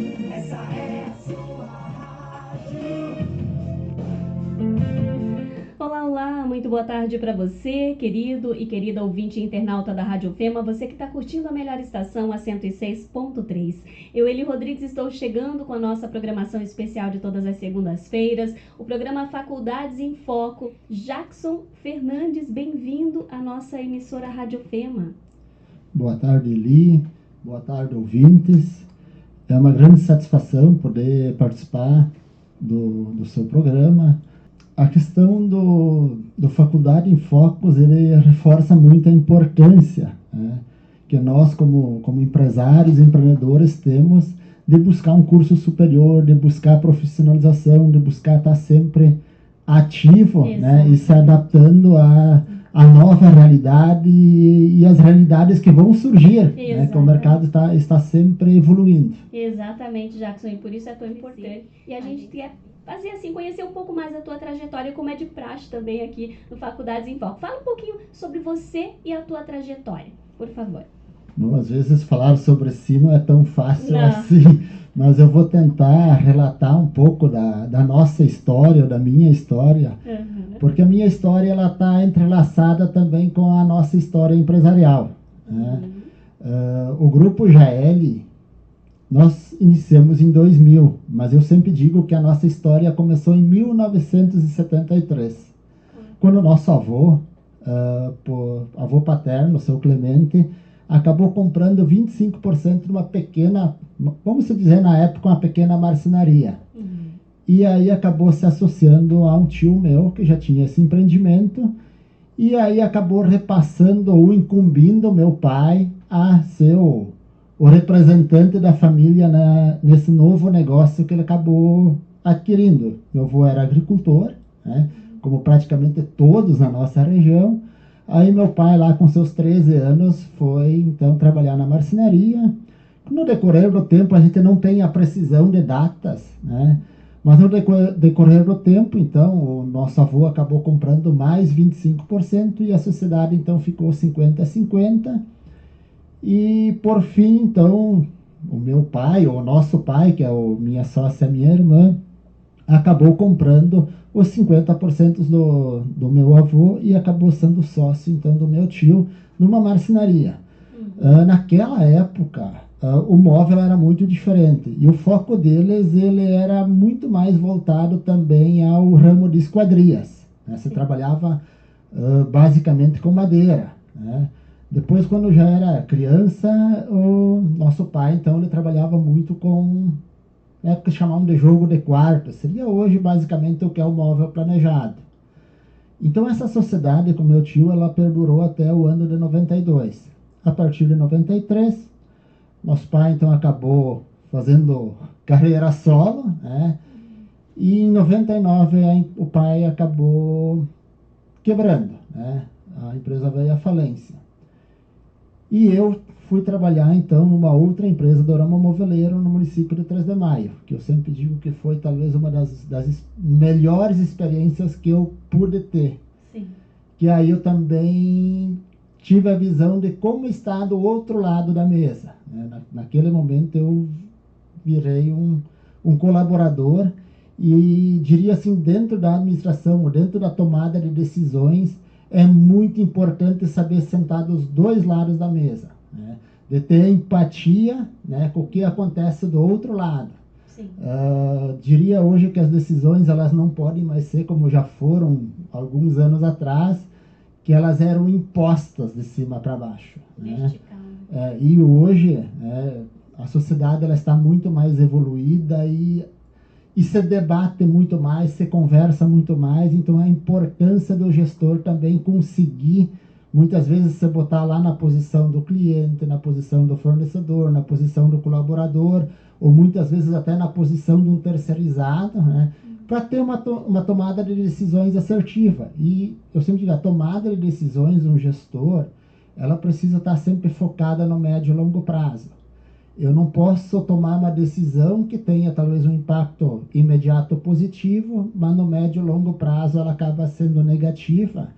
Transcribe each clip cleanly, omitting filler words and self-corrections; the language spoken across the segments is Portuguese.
Essa é a sua rádio. Olá, olá, muito boa tarde para você, querido e querida ouvinte internauta da Rádio Fema, você que está curtindo a melhor estação, a 106.3. Eu, Eli Rodrigues, estou chegando com a nossa programação especial de todas as segundas-feiras, o programa Faculdades em Foco. Jackson Fernandes, bem-vindo à nossa emissora Rádio Fema. Boa tarde, Eli. Boa tarde, ouvintes. É uma grande satisfação poder participar do seu programa. A questão do Faculdade em Focos, ele reforça muito a importância, né, que nós, como empresários e empreendedores, temos de buscar um curso superior, de buscar profissionalização, de buscar estar sempre ativo, né, e se adaptando a nova realidade e as realidades que vão surgir, né, que o mercado está sempre evoluindo. Exatamente, Jackson, e por isso é tão importante. E a gente quer fazer assim, conhecer um pouco mais a tua trajetória, como é de praxe também aqui no Faculdades em Foco. Fala um pouquinho sobre você e a tua trajetória, por favor. Bom, às vezes falar sobre si não é tão fácil assim, mas eu vou tentar relatar um pouco da nossa história, da minha história, porque a minha história ela está entrelaçada também com a nossa história empresarial, né? O Grupo JL, nós iniciamos em 2000, mas eu sempre digo que a nossa história começou em 1973, quando o nosso avô, avô paterno, o seu Clemente, acabou comprando 25% de uma pequena, vamos dizer na época, uma pequena marcenaria. E aí acabou se associando a um tio meu que já tinha esse empreendimento, e aí acabou repassando ou incumbindo meu pai a ser o representante da família nesse novo negócio que ele acabou adquirindo. Meu avô era agricultor, né, como praticamente todos na nossa região. Aí meu pai, lá com seus 13 anos, foi então trabalhar na marcenaria. No decorrer do tempo, a gente não tem a precisão de datas, né? Mas no decorrer do tempo, então, o nosso avô acabou comprando mais 25% e a sociedade, então, ficou 50-50. E, por fim, então, o meu pai, ou o nosso pai, que é minha sócia, minha irmã, acabou comprando os 50% do meu avô e acabou sendo sócio, então, do meu tio, numa marcenaria. Naquela época, o móvel era muito diferente. E o foco deles, ele era muito mais voltado também ao ramo de esquadrias, né? Você trabalhava basicamente com madeira, né? Depois, quando eu já era criança, o nosso pai, então, ele trabalhava muito com, na época chamavam de jogo de quarto. Seria hoje, basicamente, o que é o móvel planejado. Então, essa sociedade com meu tio, ela perdurou até o ano de 92. A partir de 93, nosso pai, então, acabou fazendo carreira solo, né? E em 99, o pai acabou quebrando, né? A empresa veio à falência. E eu fui trabalhar, então, numa outra empresa, Dorama Moveleiro, no município de 3 de Maio, que eu sempre digo que foi talvez uma das melhores experiências que eu pude ter. Sim. Que aí eu também tive a visão de como está do outro lado da mesa, né? Naquele momento eu virei um colaborador e diria assim, dentro da administração, dentro da tomada de decisões, é muito importante saber sentar dos dois lados da mesa, né? De ter empatia, né, com o que acontece do outro lado. Diria hoje que as decisões elas não podem mais ser como já foram alguns anos atrás, que elas eram impostas de cima para baixo, né? E hoje a sociedade ela está muito mais evoluída e se debate muito mais, se conversa muito mais. Então a importância do gestor também conseguir, muitas vezes, se botar lá na posição do cliente, na posição do fornecedor, na posição do colaborador, ou muitas vezes até na posição de um terceirizado, né? Para ter uma tomada de decisões assertiva. E eu sempre digo, a tomada de decisões, um gestor, ela precisa estar sempre focada no médio e longo prazo. Eu não posso tomar uma decisão que tenha talvez um impacto imediato positivo, mas no médio e longo prazo ela acaba sendo negativa.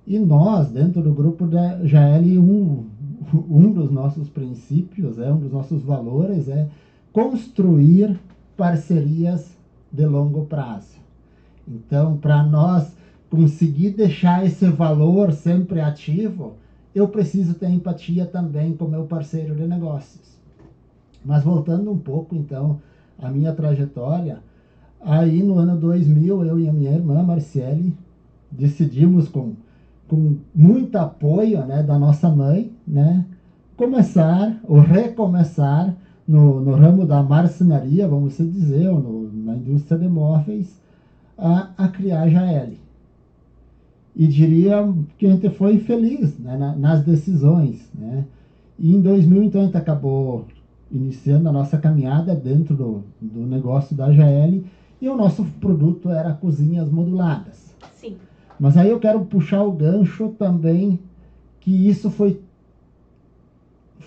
E nós, dentro do grupo da JL, um dos nossos princípios, um dos nossos valores é construir parcerias de longo prazo. Então, para nós conseguir deixar esse valor sempre ativo, eu preciso ter empatia também com meu parceiro de negócios. Mas voltando um pouco, então, à minha trajetória, aí no ano 2000, eu e a minha irmã, Marciele, decidimos com muito apoio, né, da nossa mãe, né, começar ou recomeçar no ramo da marcenaria, vamos dizer, ou na indústria de móveis, a criar Jaeli. E diria que a gente foi feliz, né, nas decisões, né. E em 2000, então, a gente acabou iniciando a nossa caminhada dentro do negócio da Jaeli, e o nosso produto era cozinhas moduladas. Sim. Mas aí eu quero puxar o gancho também, que isso foi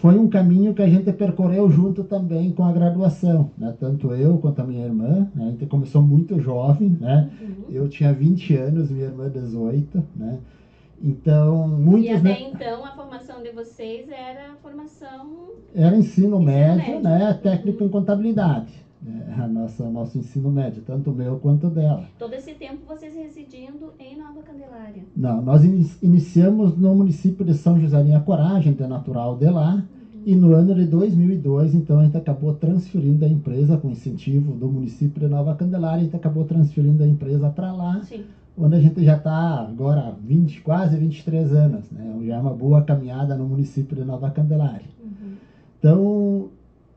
um caminho que a gente percorreu junto também com a graduação, né? Tanto eu quanto a minha irmã, né? A gente começou muito jovem, né? Eu tinha 20 anos, minha irmã 18, né? Então, muitos... E até então, a formação de vocês era a formação... Era ensino médio, né? Técnico em contabilidade. O nosso ensino médio, tanto o meu quanto o dela. Todo esse tempo vocês residindo em Nova Candelária? Não, nós iniciamos no município de São José de Acorá, a gente é natural de lá, e no ano de 2002, então, a gente acabou transferindo a empresa, com incentivo do município de Nova Candelária, a gente acabou transferindo a empresa para lá, sim, onde a gente já está agora há quase 23 anos, né? Já é uma boa caminhada no município de Nova Candelária. Então,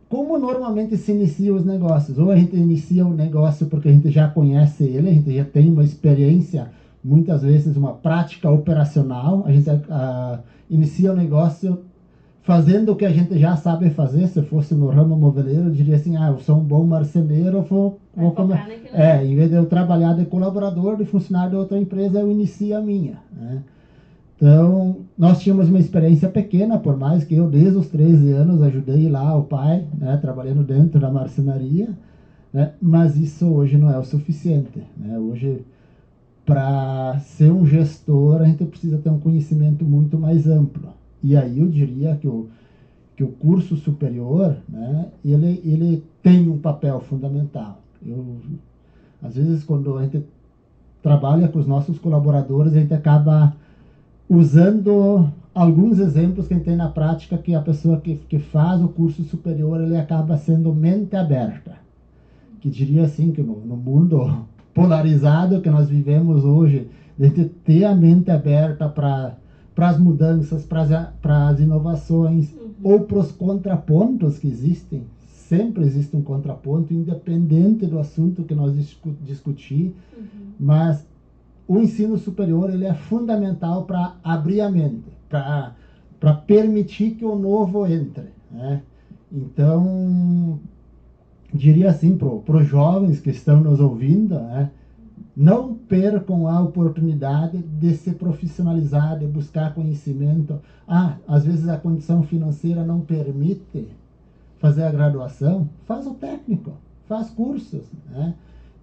como normalmente se inicia os negócios? Ou a gente inicia o negócio porque a gente já conhece ele, a gente já tem uma experiência, muitas vezes uma prática operacional, a gente inicia o negócio fazendo o que a gente já sabe fazer. Se fosse no ramo moveleiro, eu diria assim, eu sou um bom marceneiro, vou em vez de eu trabalhar de colaborador, de funcionário de outra empresa, eu inicio a minha, né? Então, nós tínhamos uma experiência pequena, por mais que eu, desde os 13 anos, ajudei lá o pai, né, trabalhando dentro da marcenaria, né, mas isso hoje não é o suficiente, né? Hoje, para ser um gestor, a gente precisa ter um conhecimento muito mais amplo. E aí eu diria que o curso superior, né, ele tem um papel fundamental. Às vezes, quando a gente trabalha com os nossos colaboradores, a gente acaba usando alguns exemplos que a gente tem na prática, que a pessoa que faz o curso superior, ele acaba sendo mente aberta. Que diria assim, que no mundo polarizado que nós vivemos hoje, a gente ter a mente aberta para as mudanças, para as inovações, ou para os contrapontos que existem. Sempre existe um contraponto, independente do assunto que nós discutir, mas o ensino superior, ele é fundamental para abrir a mente, para permitir que o novo entre, né? Então, diria assim para os jovens que estão nos ouvindo, né? Não percam a oportunidade de se profissionalizar, de buscar conhecimento. Às vezes a condição financeira não permite fazer a graduação, faz o técnico, faz cursos, né?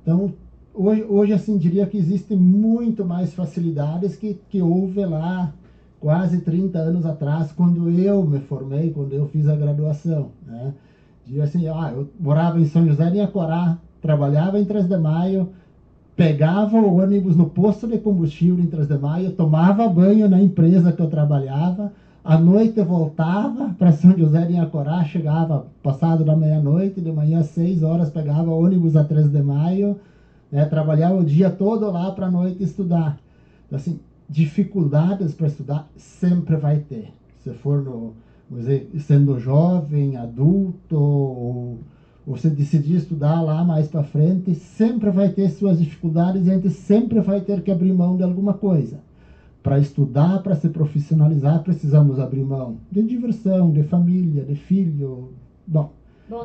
Então, hoje, assim, diria que existem muito mais facilidades que houve lá quase 30 anos atrás, quando eu me formei, quando eu fiz a graduação, né? Diria assim, eu morava em São José de Acorá, trabalhava em 3 de Maio, pegava o ônibus no posto de combustível em 3 de Maio, tomava banho na empresa que eu trabalhava, à noite voltava para São José de Acorá, chegava passado da meia-noite, de manhã às 6 horas, pegava ônibus a 3 de Maio, né, trabalhava o dia todo lá para a noite estudar. Então, assim, dificuldades para estudar sempre vai ter. Se for vamos dizer, sendo jovem, adulto, ou você decidir estudar lá mais para frente, sempre vai ter suas dificuldades e a gente sempre vai ter que abrir mão de alguma coisa. Para estudar, para se profissionalizar, precisamos abrir mão de diversão, de família, de filho. Bom,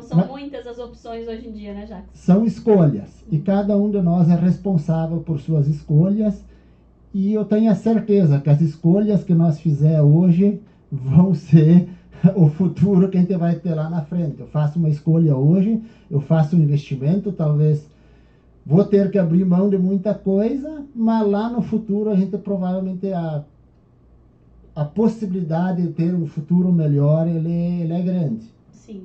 são muitas as opções hoje em dia, né, Jacques? São escolhas. E cada um de nós é responsável por suas escolhas. E eu tenho a certeza que as escolhas que nós fizer hoje vão ser o futuro que a gente vai ter lá na frente. Eu faço uma escolha hoje, eu faço um investimento, talvez vou ter que abrir mão de muita coisa, mas lá no futuro a gente provavelmente a possibilidade de ter um futuro melhor, ele é grande. Sim.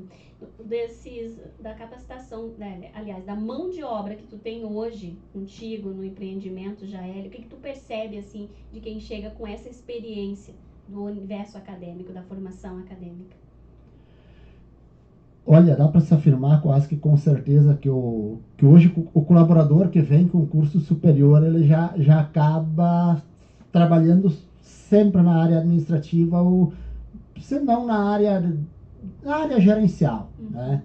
da capacitação, né, aliás, da mão de obra que tu tem hoje contigo no empreendimento, Jaeli, o que tu percebe, assim, de quem chega com essa experiência do universo acadêmico, da formação acadêmica? Olha, dá para se afirmar quase que com certeza que hoje o colaborador que vem com curso superior, ele já acaba trabalhando sempre na área administrativa, ou se não na área gerencial, né?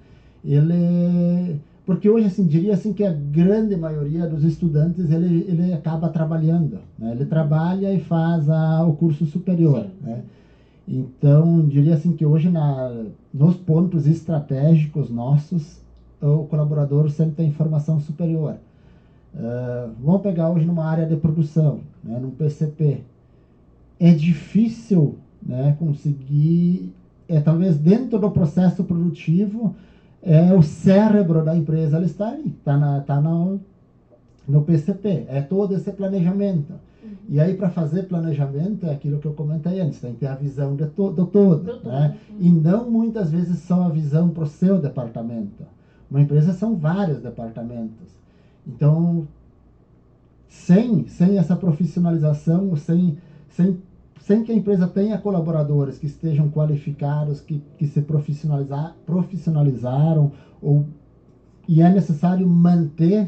Porque hoje, assim, diria assim que a grande maioria dos estudantes, ele acaba trabalhando, né? Ele trabalha e faz o curso superior, sim, né? Sim. Então, diria assim que hoje nos pontos estratégicos nossos, o colaborador sempre tem formação superior. Vamos pegar hoje numa área de produção, né, num PCP. É difícil, né, conseguir, talvez dentro do processo produtivo, o cérebro da empresa ele está ali, está no PCP, é todo esse planejamento. E aí, para fazer planejamento, é aquilo que eu comentei antes, tem que ter a visão do todo, né? E não muitas vezes só a visão para o seu departamento. Uma empresa são vários departamentos. Então, sem essa profissionalização, sem que a empresa tenha colaboradores que estejam qualificados, que se profissionalizaram, e é necessário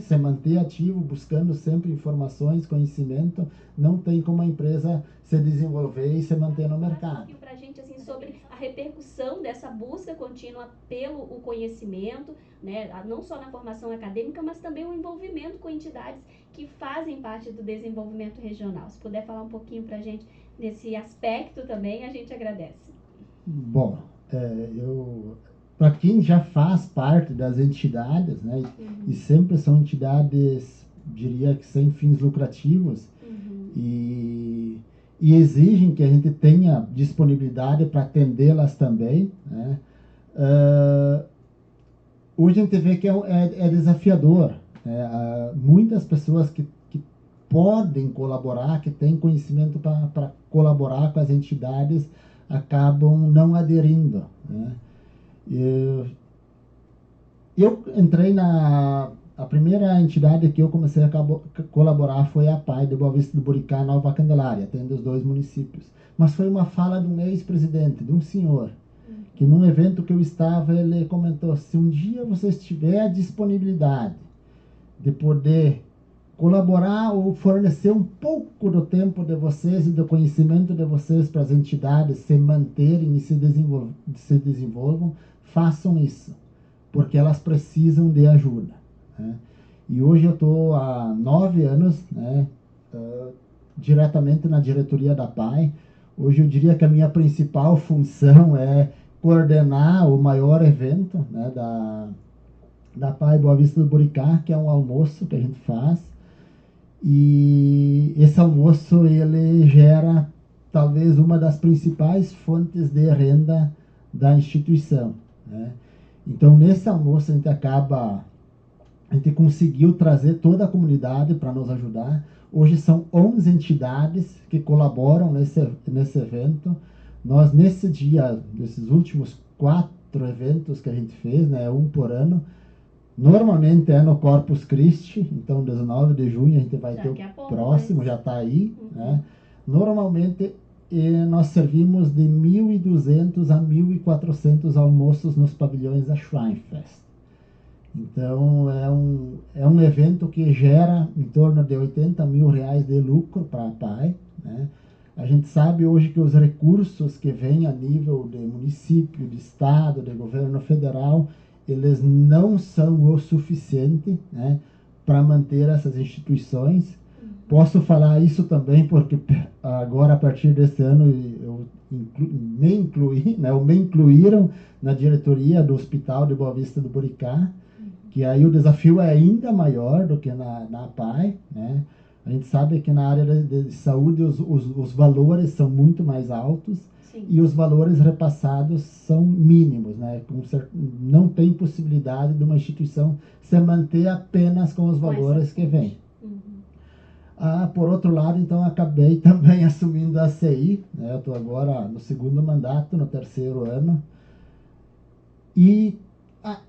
se manter ativo, buscando sempre informações, conhecimento. Não tem como a empresa se desenvolver e se manter no mercado. Um pouquinho para a gente assim, sobre a repercussão dessa busca contínua pelo conhecimento, né? Não só na formação acadêmica, mas também o envolvimento com entidades que fazem parte do desenvolvimento regional. Se puder falar um pouquinho para a gente nesse aspecto também, a gente agradece. Bom, para quem já faz parte das entidades, né, e sempre são entidades, diria que sem fins lucrativos, e exigem que a gente tenha disponibilidade para atendê-las também, né, hoje a gente vê que é desafiador. Muitas pessoas que podem colaborar, que têm conhecimento para colaborar com as entidades, acabam não aderindo, né. Eu entrei a primeira entidade que eu comecei a colaborar foi a PAI de Boa Vista do Buricá, Nova Candelária, tendo os 2 municípios. Mas foi uma fala de um ex-presidente, de um senhor, que num evento que eu estava, ele comentou: se um dia vocês tiverem a disponibilidade de poder colaborar ou fornecer um pouco do tempo de vocês e do conhecimento de vocês para as entidades se manterem e se desenvolvam, façam isso, porque elas precisam de ajuda, né? E hoje eu estou há 9 anos, né, diretamente na diretoria da PAI. Hoje eu diria que a minha principal função é coordenar o maior evento, né, da PAI Boa Vista do Buricá, que é um almoço que a gente faz. E esse almoço ele gera talvez uma das principais fontes de renda da instituição, né? Então, nesse almoço a gente conseguiu trazer toda a comunidade para nos ajudar. Hoje são 11 entidades que colaboram nesse evento. Nós, nesse dia, nesses últimos 4 eventos que a gente fez, né, um por ano, normalmente é no Corpus Christi, então 19 de junho a gente vai ter o próximo, já está aí, né? Normalmente nós servimos de 1.200 a 1.400 almoços nos pavilhões da Schweinfest. Então é um evento que gera em torno de R$80 mil de lucro para a PAI, né? A gente sabe hoje que os recursos que vêm a nível de município, de estado, de governo federal, eles não são o suficiente, né, para manter essas instituições. Posso falar isso também porque agora, a partir desse ano, me incluíram na diretoria do Hospital de Boa Vista do Buricá, que aí o desafio é ainda maior do que na PAI, né? A gente sabe que na área de saúde os valores são muito mais altos. Sim. E os valores repassados são mínimos, né? Não tem possibilidade de uma instituição se manter apenas com os valores que vêm. Por outro lado, então, acabei também assumindo a CI, né? Eu estou agora no 2º mandato, no 3º ano. E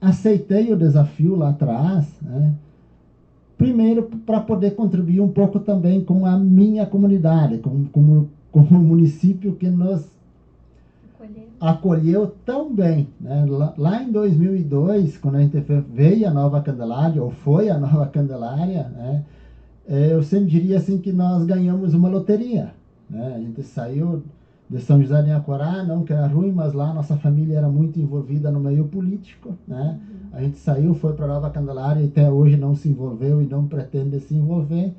aceitei o desafio lá atrás, né? Primeiro, para poder contribuir um pouco também com a minha comunidade, com o município que nos acolheu tão bem, né? Lá em 2002, quando a gente veio a Nova Candelária, ou foi a Nova Candelária, né? Eu sempre diria assim que nós ganhamos uma loteria, né? A gente saiu de São José de Inhacorá, não que era ruim, mas lá nossa família era muito envolvida no meio político, né? A gente saiu, foi para Nova Candelária e até hoje não se envolveu e não pretende se envolver,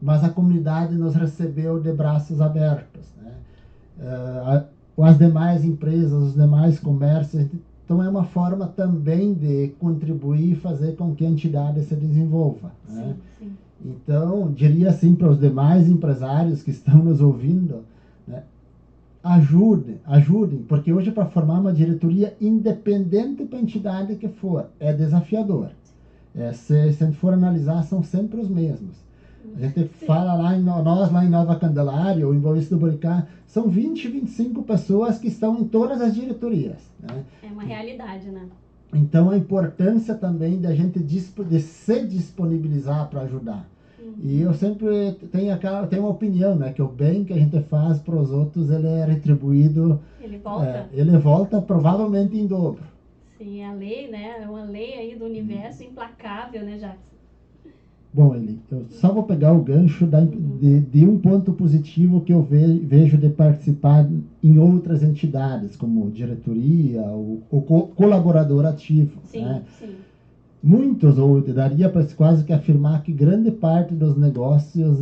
mas a comunidade nos recebeu de braços abertos, né? As demais empresas, os demais comércios, então é uma forma também de contribuir e fazer com que a entidade se desenvolva, né? Sim. Então, diria assim para os demais empresários que estão nos ouvindo, né? Ajudem, porque hoje para formar uma diretoria independente para a entidade que for, é desafiador. Se a gente for analisar, são sempre os mesmos. A gente fala nós lá em Nova Candelária ou em Boa Vista do Buricá, são 20, 25 pessoas que estão em todas as diretorias, né? É uma realidade, né? Então a importância também de a gente de se disponibilizar para ajudar. E eu sempre tenho uma opinião, né, que o bem que a gente faz para os outros, ele é retribuído. Ele volta provavelmente em dobro. Sim, a lei, né, é uma lei aí do universo implacável, né, Jackson? Bom, Eli, eu só vou pegar o gancho de um ponto positivo que eu vejo de participar em outras entidades, como diretoria ou colaborador ativo. Sim, né? Sim. Muitos, ou daria para quase que afirmar que grande parte dos negócios,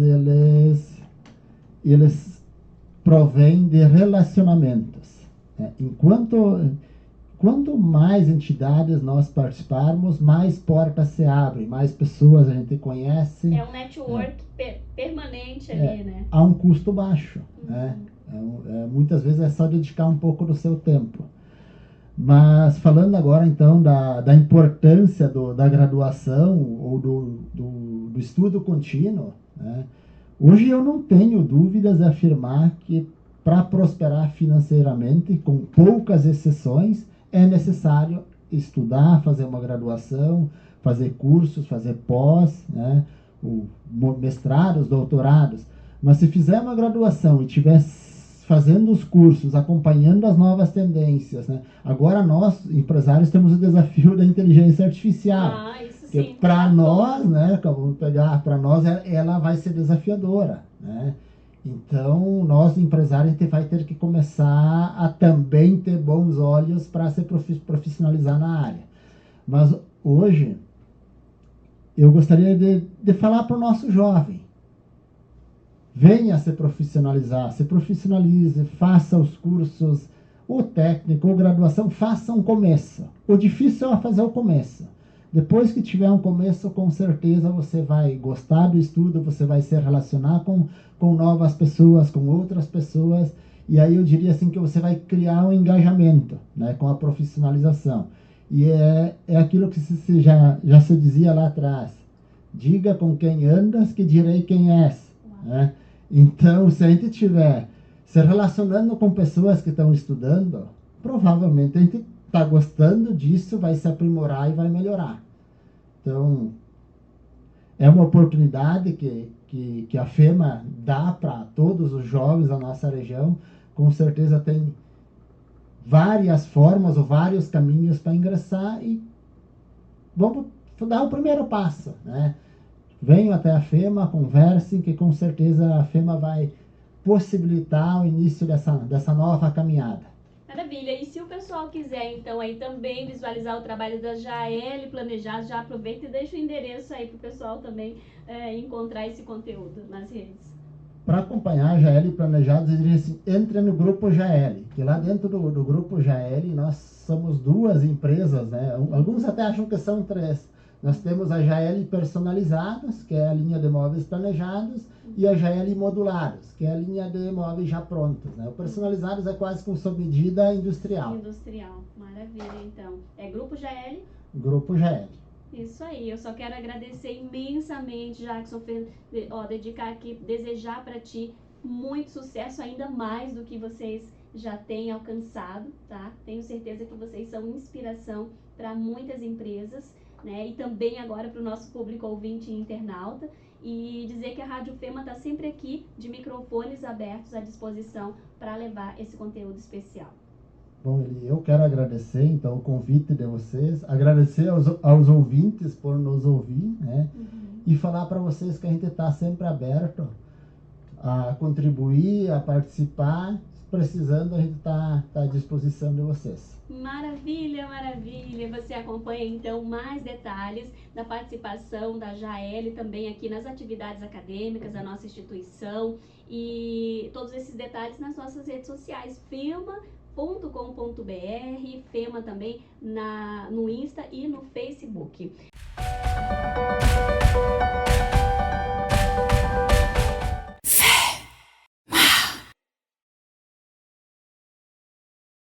eles provêm de relacionamentos, né? Quanto mais entidades nós participarmos, mais portas se abrem, mais pessoas a gente conhece. É um network permanente ali, né? A um custo baixo, né? Muitas vezes é só dedicar um pouco do seu tempo. Mas falando agora então da importância da graduação ou do estudo contínuo, né? Hoje eu não tenho dúvidas de afirmar que para prosperar financeiramente, com poucas exceções, é necessário estudar, fazer uma graduação, fazer cursos, fazer pós, né? Mestrados, doutorados. Mas se fizer uma graduação e tiver fazendo os cursos, acompanhando as novas tendências, né? Agora nós, empresários, temos o desafio da inteligência artificial. Isso sim. Para nós, né? Vamos pegar, para nós, ela vai ser desafiadora, né? Então, nós, empresários, a gente vai ter que começar a também ter bons olhos para se profissionalizar na área. Mas hoje, eu gostaria de falar para o nosso jovem: venha se profissionalizar, se profissionalize, faça os cursos, ou técnico, ou graduação, faça um começo. O difícil é fazer o começo. Depois que tiver um começo, com certeza você vai gostar do estudo, você vai se relacionar com novas pessoas, com outras pessoas, e aí eu diria assim que você vai criar um engajamento, né, com a profissionalização. E é aquilo que já se dizia lá atrás: diga com quem andas que direi quem és, né? Então, se a gente estiver se relacionando com pessoas que estão estudando, provavelmente a gente está gostando disso, vai se aprimorar e vai melhorar. Então, é uma oportunidade que a FEMA dá para todos os jovens da nossa região. Com certeza tem várias formas ou vários caminhos para ingressar e vamos dar o primeiro passo, né? Venham até a FEMA, conversem, que com certeza a FEMA vai possibilitar o início dessa nova caminhada. Maravilha. E se o pessoal quiser, então, aí também visualizar o trabalho da Jaeli Planejados, já aproveita e deixa o endereço aí para o pessoal também encontrar esse conteúdo nas redes. Para acompanhar a Jaeli Planejados, eu diria assim: entre no Grupo Jaeli, que lá dentro do Grupo Jaeli nós somos duas empresas, né? Alguns até acham que são três. Nós temos a Jaeli Personalizados, que é a linha de móveis planejados, e a Jaeli Modulados, que é a linha de móveis já prontos, né? O Personalizados é quase com sob medida industrial. Industrial, maravilha, então. É Grupo Jaeli? Grupo Jaeli. Isso aí, eu só quero agradecer imensamente, Jackson, dedicar aqui, desejar para ti muito sucesso, ainda mais do que vocês já têm alcançado, tá? Tenho certeza que vocês são inspiração para muitas empresas, né? E também agora para o nosso público ouvinte e internauta. E dizer que a Rádio Fema está sempre aqui, de microfones abertos à disposição para levar esse conteúdo especial. Bom, Eli, eu quero agradecer, então, o convite de vocês, agradecer aos ouvintes por nos ouvir, né? E falar para vocês que a gente está sempre aberto a contribuir, a participar. Precisando, a gente está à disposição de vocês. Maravilha, maravilha! Você acompanha então mais detalhes da participação da Jaele também aqui nas atividades acadêmicas da nossa instituição e todos esses detalhes nas nossas redes sociais, fema.com.br, Fema também no Insta e no Facebook.